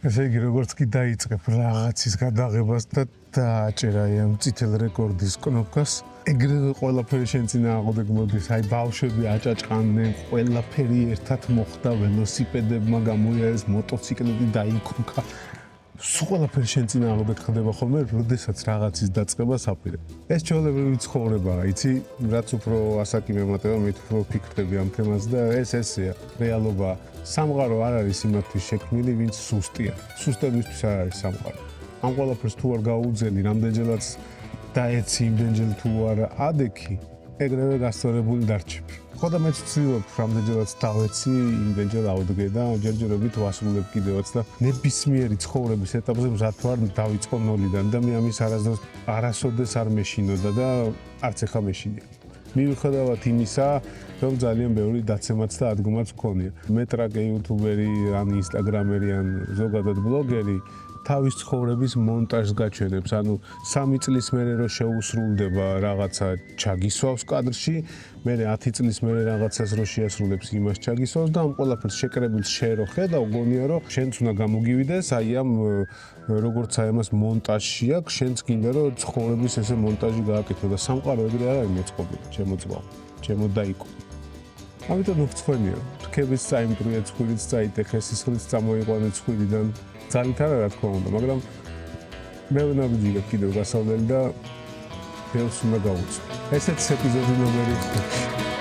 ესე იგი, როგორც კი დაიწყებ რაღაცის გადაღებას და დააჭერა ამ წითელ რეკორდის კნოპკას, ეგრევე ყველაფერი შენ წინააღმდეგ მოდის, აი ბავშვები აჭაჭყანდნენ, ყველაფერი ერთად მოხდა, ველოსიპედებმა გამოიარეს, მოტოციკლები დაიქონქა. სულ ყველაფერი შენ წინააღმდეგ ხდება ხოლმე, როდესაც რაღაცის დაწყებას აპირებ. ეს ჩვეულებრივი ცხოვრებაა, იცი, რაც უფრო ასაკი მემატება, მით უფრო ფიქრები ამ თემაზე და ესეა რეალობა. სამყარო არ არის იმათთვის შექმნილი, ვინც სუსტია. სუსტებისთვის არ არის სამყარო. ამ ყველაფერს თუ არ გაუძელი, რამდენჯერაც დაეცი, იმდენჯერ თუ არ ადექი, ეგრევე გასწორებული დარჩები. ხო და მეც ვცდილობ, რამდენჯერაც დავეცი, იმდენჯერ ავდგე და ჯერჯერობით ვასრულებ კიდევაც და ნებისმიერი ცხოვრების ეტაპზე მზად ვარ დავიწყო ნოლიდან და მე ამის არასოდეს არ მეშინოდა და არც ახლა მეშინია. მიუხედავად იმისა, რომ ძალიან ბევრი დაცემაც და ადგომაც მქონია. მე ტრაკე იუთუბერი, ან ინსტაგრამერი, ან ზოგადად ბლოგერი თავის ცხოვრების მონტაჟს გაჩვენებს, ანუ 3 წლის მერე რო შეუსრულდება რაღაცა ჩაგისვავს კადრში, მერე 10 წლის მერე რაღაცას რო შეასრულებს იმას ჩაგისვავს და ამ ყველაფერს შეკრებილს შეერო ხედავ, გონია რომ შენც უნდა გამოგივიდეს, აი ამ როგორც აი ამას მონტაჟში აქვს, შენც გინდა რომ ცხოვრების ესე მონტაჟი გააკეთო და სამყარო ეგრე არ არის მოწყობილი, ჩემო ძმაო, ჩემო დაიკო. ამიტომ უცხოენია, თქების წაიმტრია ცხვირიც წაიტეხე, სისხლიც წამოიყვანე ცხვირიდან. ძალით არა რა თქმა უნდა, მაგრამ მე უნდა ვიჯიგებ კიდევ გასავლელი და ბევრს უნდა გავუწევ. ესეც ეპიზოდი ნომერი 5.